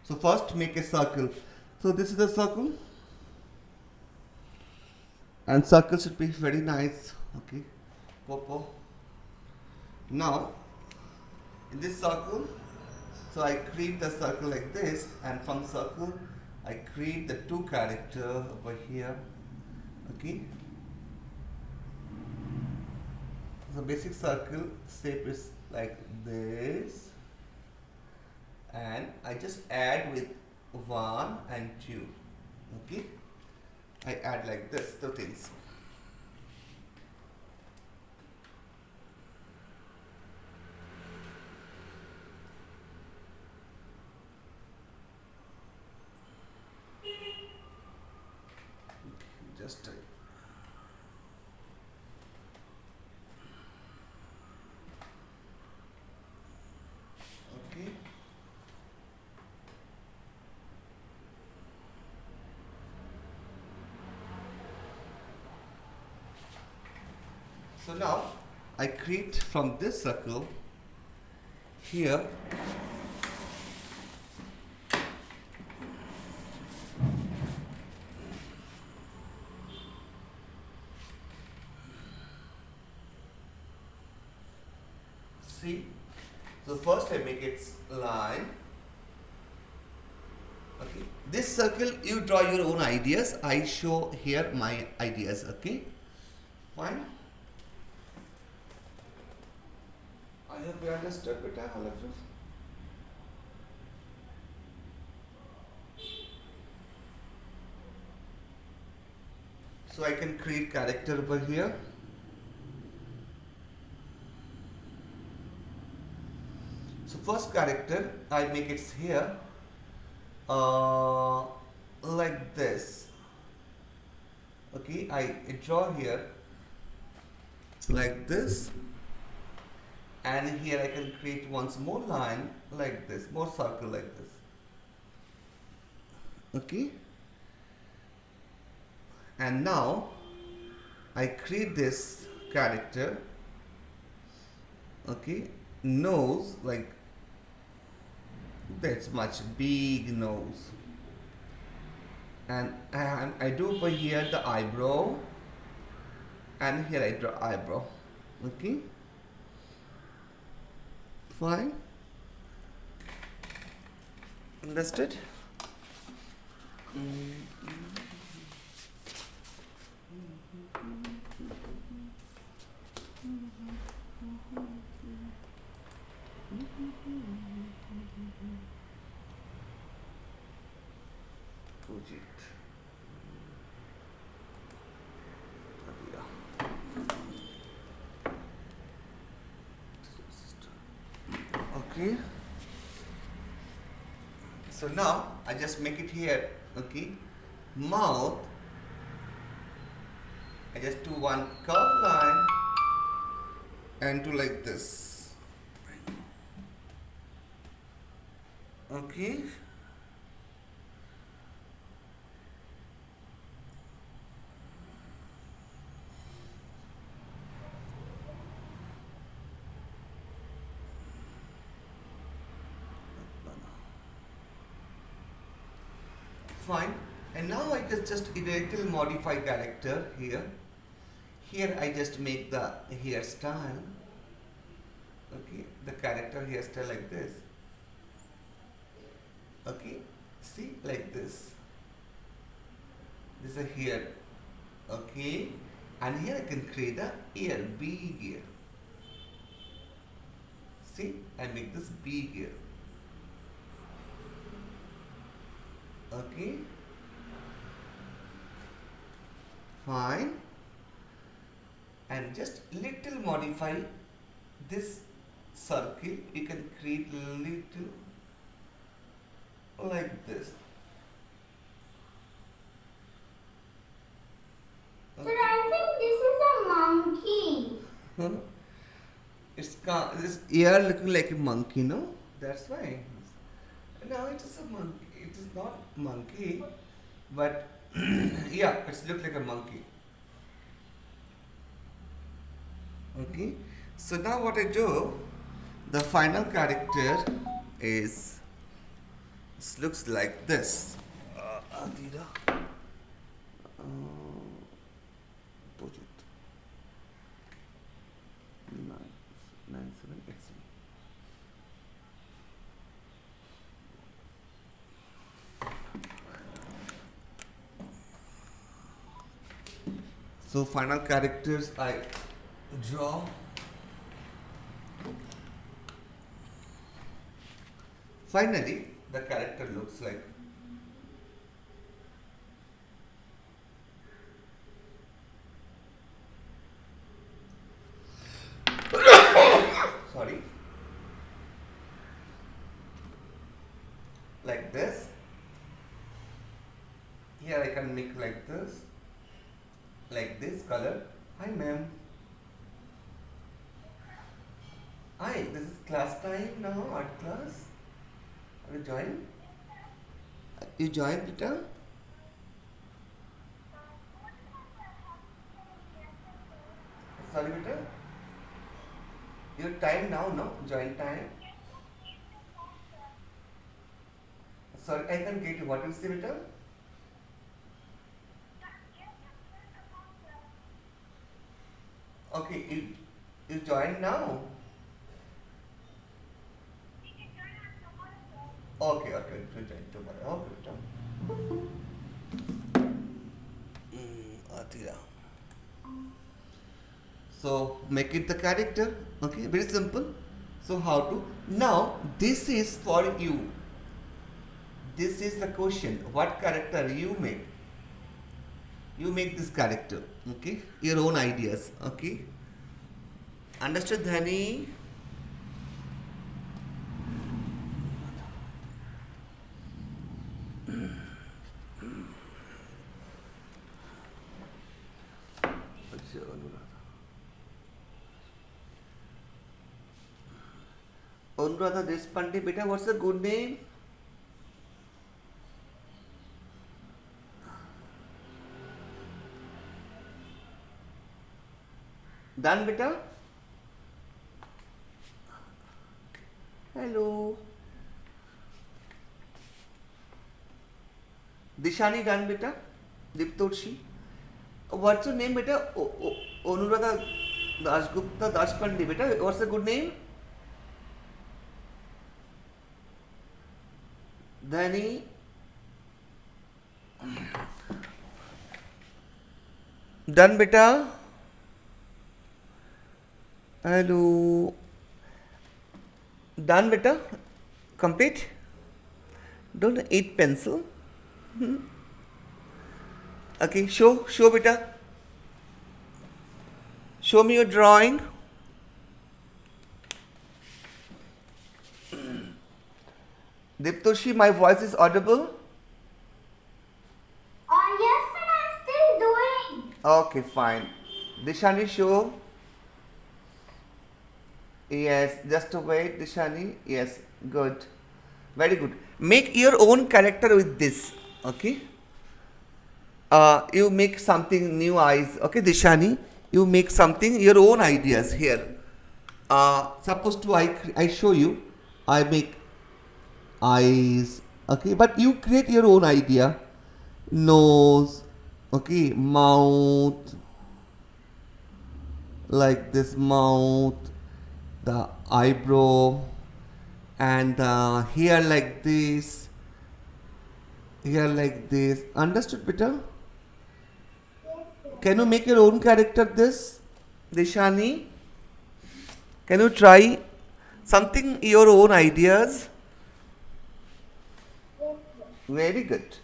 So first make a circle. So this is the circle, and circle should be very nice. Okay, purple. Now in this circle, so I create the circle like this, and from circle I create the two character over here. Okay, so basic circle shape is like this, and I just add with 1 and 2. Okay, I add like this two things. Just okay. So now I create from this circle here see. So first I make its line. Okay, this circle you draw your own ideas. I show here my ideas. Okay, fine. I hope you understood better, all of you. So I can create character over here. So first character I make it here like this. Okay, I draw here like this, and here I can create once more line like this, more circle like this. Okay, and now I create this character. Okay, nose like that's much big nose, and I do over here the eyebrow, and here I draw eyebrow. Okay, fine, understood. Project. Okay, so now I just make it here. Okay, mouth, I just do one curved line and do like this. Okay, fine. And now I just a little modify character here. Here I just make the hairstyle. Okay, the character hairstyle like this. Okay, see, like this. This is a hair. Okay, and here I can create a ear, big ear. See, I make this big ear. Okay, fine, and just little modify this circle. You can create little like this. Sir, I think this is a monkey. Huh? This ear looking like a monkey, no? That's why. No, it is a monkey. It is not monkey, but yeah, it's look like a monkey. Okay. So now what I do, the final character is This looks like this. Adira. Project 99787. So final characters I draw. Finally, the character looks like sorry, like this. Here I can make like this color. Hi ma'am. Hi, this is class time now, art class. Have you joined? You joined, Peter? Sorry, Peter. Your time now, no? Join time. Sorry, I can't get you. What you say, Peter? Okay, you join now. Okay, you join tomorrow. Okay, Peter. Atira. So make it the character. Okay, very simple. So how to? Now this is for you. This is the question. What character you make? You make this character. Okay, your own ideas. Okay, understood, Dhani? Anuradha Deshpande, beta, what's the good name? Done, beta? Hello. Dishani done, beta? Diptorshi. What's your name, beta? Anuradha Dasgupta Dashpande, beta. What's the good name? Dhani. Done, beta? Hello. Done, beta? Complete? Don't eat pencil. Okay, show beta. Show me your drawing. Diptoshi, my voice is audible? Yes, and I'm still doing. Okay, fine. Dishani, show. Yes, just wait, Dishani. Yes, good. Very good. Make your own character with this. Okay. You make something new eyes. Okay, Dishani. You make something your own ideas here. Suppose to I show you. I make eyes. Okay, but you create your own idea. Nose. Okay, mouth. Like this mouth. The eyebrow. And here like this. Here like this. Understood, Peter? Can you make your own character this? Dishani? Can you try something your own ideas? Yes, Very good.